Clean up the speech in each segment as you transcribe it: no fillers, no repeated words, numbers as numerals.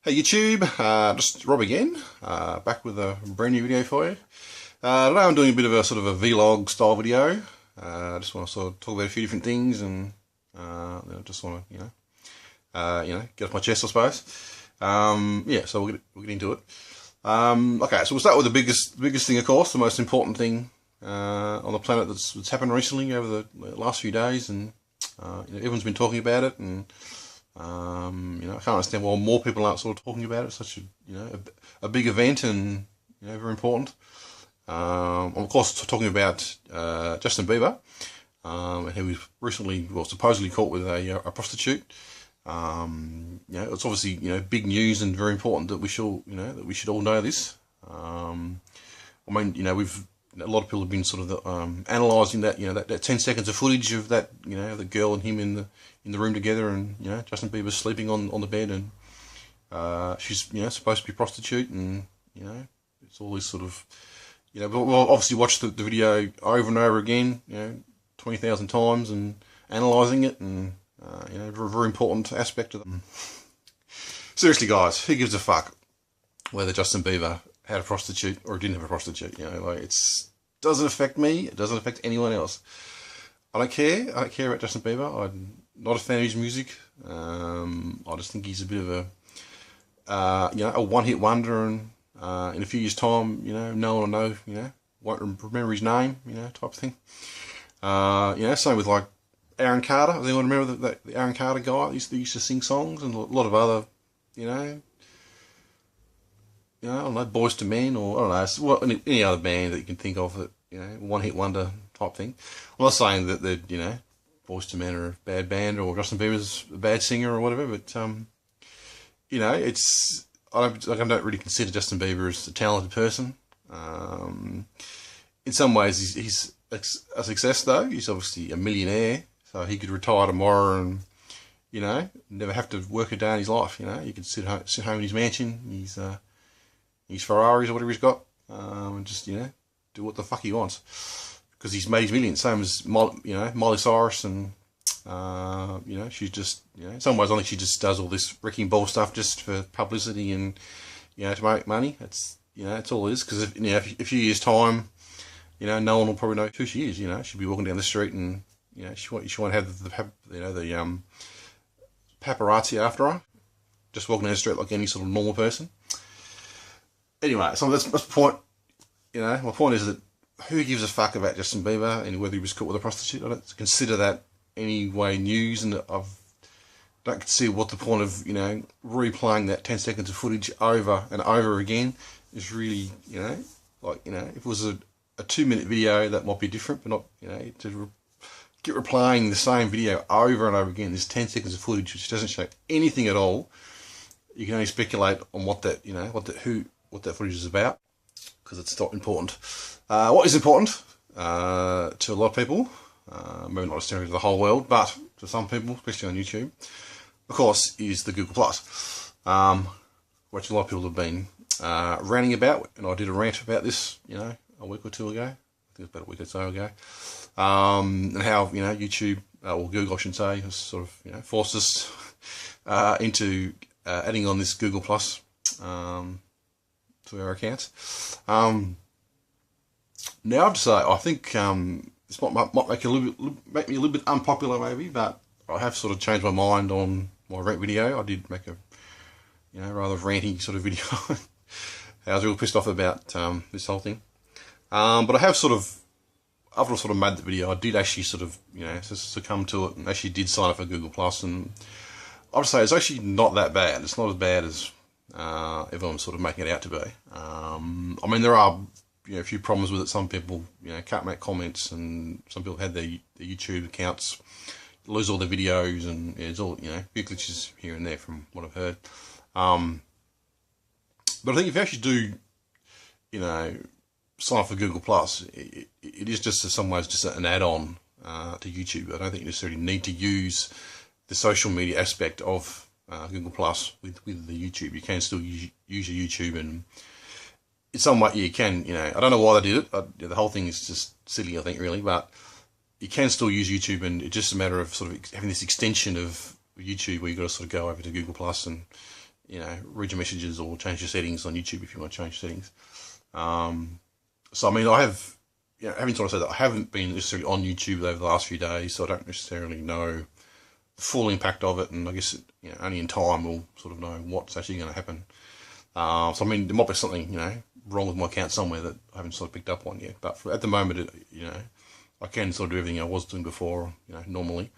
Hey YouTube, just Rob again, back with a brand new video for you. Today I'm doing a bit of a sort of a vlog style video. I just want to sort of talk about a few different things and just want to get off my chest, I suppose. Yeah, so we'll get into it. Okay, so we'll start with the biggest thing, of course, the most important thing on the planet that's happened recently over the last few days, and everyone's been talking about it, and I can't understand why more people aren't sort of talking about it. It's such a big event and very important. I'm of course talking about Justin Bieber, and he was recently, supposedly caught with a prostitute. It's obviously big news and very important that we should all know this. A lot of people have been sort of analysing that that 10 seconds of footage of that the girl and him in the room together, and Justin Bieber sleeping on the bed, and she's supposed to be a prostitute, and it's all this sort of we'll obviously watch the video over and over again 20,000 times and analysing it, and very important aspect of them. Seriously guys, who gives a fuck whether Justin Bieber had a prostitute or didn't have a prostitute? It doesn't affect me, it doesn't affect anyone else. I don't care about Justin Bieber. I'm not a fan of his music. I just think he's a bit of a one-hit wonder, and in a few years time no one will know, won't remember his name, type of thing. Same with like Aaron Carter. Does anyone remember the Aaron Carter guy that used to sing songs, and a lot of other I don't know, Boyz II Men, or I don't know, any other band that you can think of that, one-hit wonder type thing. I'm not saying that Boyz II Men are a bad band, or Justin Bieber's a bad singer or whatever, but I don't really consider Justin Bieber as a talented person. In some ways, he's a success though. He's obviously a millionaire, so he could retire tomorrow and never have to work a day in his life. He could sit home in his mansion, his Ferraris or whatever he's got, and just do what the fuck he wants, because he's made his millions. Same as Miley Cyrus, and she's just in some ways I think she just does all this wrecking ball stuff just for publicity and to make money. That's all it is. Because if a few years time, no one will probably know who she is. She'll be walking down the street, and she won't have the paparazzi after her, just walking down the street like any sort of normal person. Anyway, so that's the point. My point is that who gives a fuck about Justin Bieber and whether he was caught with a prostitute? I don't consider that any way news, and I don't see what the point of replaying that 10 seconds of footage over and over again is really. If it was a 2-minute video, that might be different, but not to get replaying the same video over and over again. There's 10 seconds of footage which doesn't show anything at all. You can only speculate on what that what that footage is about, because it's not important. What is important to a lot of people, maybe not necessarily to the whole world, but to some people, especially on YouTube, of course, is the Google+, which a lot of people have been ranting about, and I did a rant about this, a week or two ago. I think it was about a week or so ago, and how YouTube, or Google, I should say, has sort of forced us into adding on this Google+ to our accounts. Now I have to say, I think this might make me a little bit unpopular maybe, but I have sort of changed my mind on my rant video. I did make a rather ranty sort of video. I was real pissed off about this whole thing. But I have sort of, after I sort of made the video, I did actually sort of succumb to it, and actually did sign up for Google+, and I would say it's actually not that bad. It's not as bad as everyone's sort of making it out to be. I mean, there are a few problems with it. Some people can't make comments, and some people had their YouTube accounts lose all their videos, and it's all few glitches here and there from what I've heard. But I think if you actually do sign up for Google+, it is just in some ways just an add-on to YouTube. I don't think you necessarily need to use the social media aspect of Google+ with the YouTube. You can still use your YouTube, and in some way you can, I don't know why they did it. The whole thing is just silly, I think, really, but you can still use YouTube, and it's just a matter of sort of having this extension of YouTube where you've got to sort of go over to Google+, and read your messages or change your settings on YouTube if you want to change settings. So I mean, I have, having sort of said that, I haven't been necessarily on YouTube over the last few days, so I don't necessarily know the full impact of it, and I guess only in time we'll sort of know what's actually going to happen. So I mean, there might be something wrong with my account somewhere that I haven't sort of picked up on yet. But at the moment, I can sort of do everything I was doing before, normally.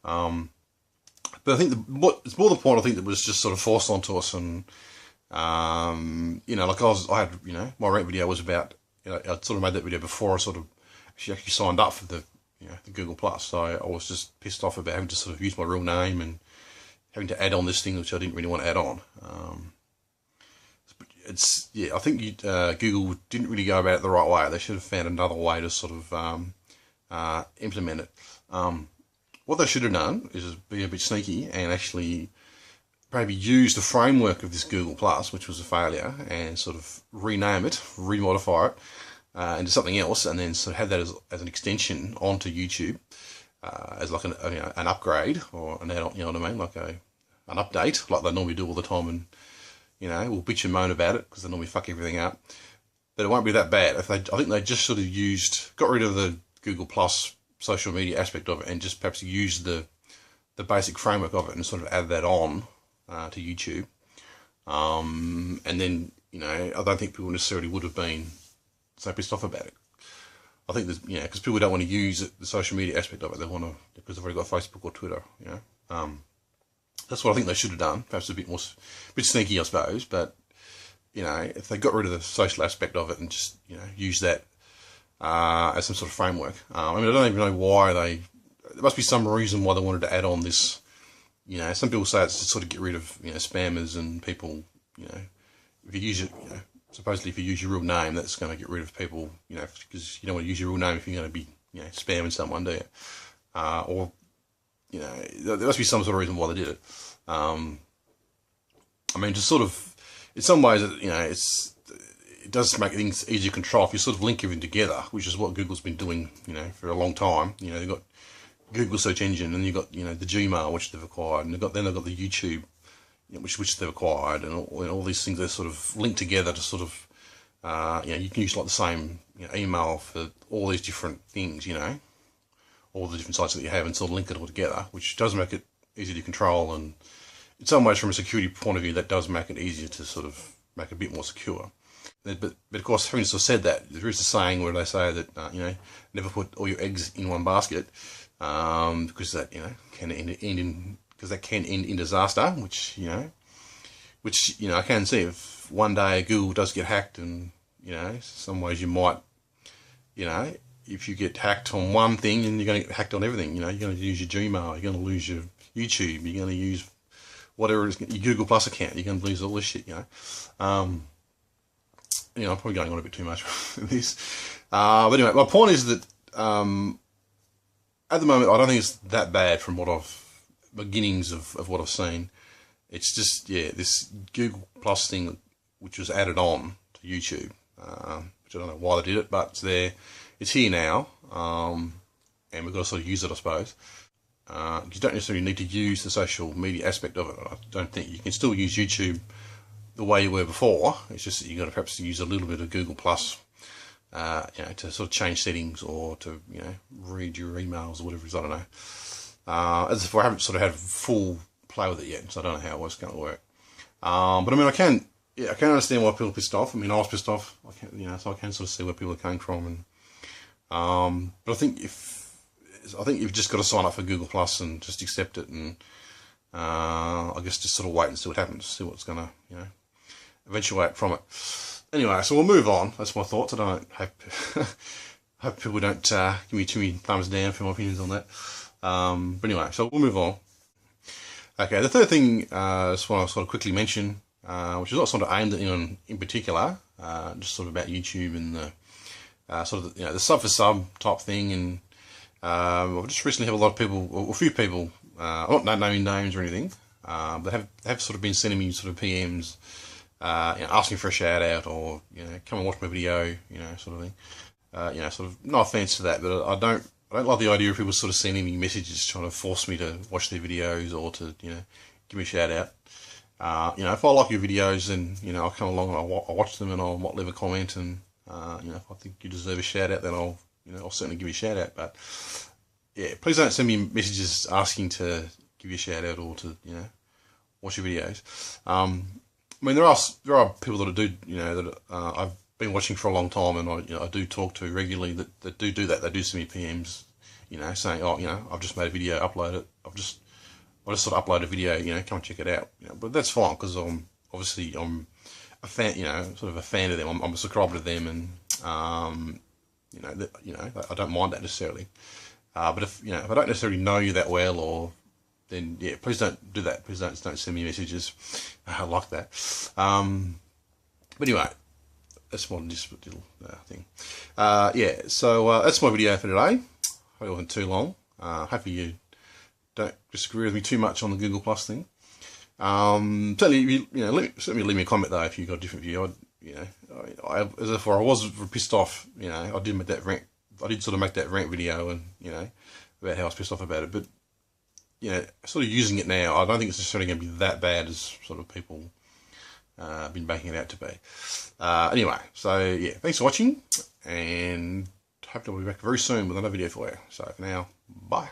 But I think it's more the point I think that was just sort of forced onto us, and like I had my rant video was about I sort of made that video before I sort of actually signed up for the the Google Plus. So I was just pissed off about having to sort of use my real name and having to add on this thing which I didn't really want to add on. I think Google didn't really go about it the right way. They should have found another way to sort of implement it. What they should have done is be a bit sneaky and actually maybe use the framework of this Google Plus, which was a failure, and sort of rename it, remodify it into something else, and then sort of have that as an extension onto YouTube as like an upgrade or an add-on, you know what I mean, like an update, like they normally do all the time, and we'll bitch and moan about it because they normally fuck everything up. But it won't be that bad. I think they just sort of got rid of the Google Plus social media aspect of it and just perhaps use the basic framework of it and sort of add that on to YouTube. And then, I don't think people necessarily would have been so pissed off about it. I think there's, because people don't want to use the social media aspect of it. They want to, because they've already got Facebook or Twitter, That's what I think they should have done. Perhaps a bit sneaky, I suppose. But, if they got rid of the social aspect of it and just, use that as some sort of framework. I mean, I don't even know why there must be some reason why they wanted to add on this. Some people say it's to sort of get rid of, spammers and people, if you use it, supposedly if you use your real name, that's going to get rid of people, because you don't want to use your real name if you're going to be, spamming someone, do you? Or, there must be some sort of reason why they did it. I mean, just sort of, in some ways, it does make things easier to control if you sort of link everything together, which is what Google's been doing, for a long time. They've got Google search engine, and you've got, the Gmail, which they've acquired, and they've got the YouTube, which they've acquired, and all these things, they're sort of linked together to sort of, you can use like the same email for all these different things, all the different sites that you have, and sort of link it all together, which does make it easier to control, and in some ways, from a security point of view, that does make it easier to sort of make it a bit more secure. But of course, having sort of said that, there is a saying where they say that never put all your eggs in one basket, because that can end in disaster. Which I can see if one day Google does get hacked, and some ways you might, if you get hacked on one thing, and you're going to get hacked on everything. You're going to lose your Gmail, you're going to lose your YouTube, you're going to use whatever it is, your Google Plus account, you're going to lose all this shit. I'm probably going on a bit too much with this. But anyway, my point is that at the moment, I don't think it's that bad from beginnings of what I've seen. It's just, this Google Plus thing, which was added on to YouTube, which I don't know why they did it, but it's there. It's here now, and we've got to sort of use it, I suppose. You don't necessarily need to use the social media aspect of it. I don't think. You can still use YouTube the way you were before. It's just that you've got to perhaps use a little bit of Google Plus, to sort of change settings or to, read your emails or whatever it is, I don't know. As if I haven't sort of had full play with it yet, so I don't know how it was going to work. But I mean, I can understand why people are pissed off. I mean, I was pissed off, so I can sort of see where people are coming from. And, but I think you've just got to sign up for Google Plus and just accept it, and I guess just sort of wait and see what happens, see what's going to, eventuate from it. Anyway, so we'll move on. That's my thoughts. I don't hope people don't give me too many thumbs down for my opinions on that. But anyway, so we'll move on. Okay, the third thing I just want to sort of quickly mention, which is not sort of aimed at anyone in particular, just sort of about YouTube and the sort of the sub for sub type thing. And I've just recently had a lot of people, or a few people, I'm not naming names or anything, but have sort of been sending me sort of PMs, asking for a shout out, or come and watch my video, sort of thing. Sort of no offense to that, but I don't like the idea of people sort of sending me messages trying to force me to watch their videos or to give me a shout out. You know, if I like your videos, then, you know, I'll come along and I'll watch them, and I'll might leave a comment, and you know, if I think you deserve a shout out, then I'll certainly give you a shout out. But yeah, please don't send me messages asking to give you a shout out or to, you know, watch your videos. I mean, there are people that do, you know, that I've been watching for a long time, and I do talk to regularly that do that. They do send me PMs, you know, saying, oh, you know, I've just made a video, upload it. I just sort of upload a video, you know, come and check it out. You know, but that's fine, because I'm a fan, you know, sort of a fan of them. I'm a subscriber to them, and you know, I don't mind that necessarily. But if I don't necessarily know you that well, then yeah, please don't do that. Please don't send me messages like that. But anyway, that's my just little thing. Yeah, so that's my video for today. Hope it wasn't too long. Hopefully you don't disagree with me too much on the Google Plus thing. Certainly, certainly leave me a comment though if you've got a different view. As if I was pissed off, you know, I did make that rant. I did sort of make that rant video, and you know, about how I was pissed off about it. But you know, sort of using it now, I don't think it's necessarily going to be that bad as sort of people been making it out to be. Anyway, so yeah, thanks for watching, and hope to be back very soon with another video for you. So for now, bye.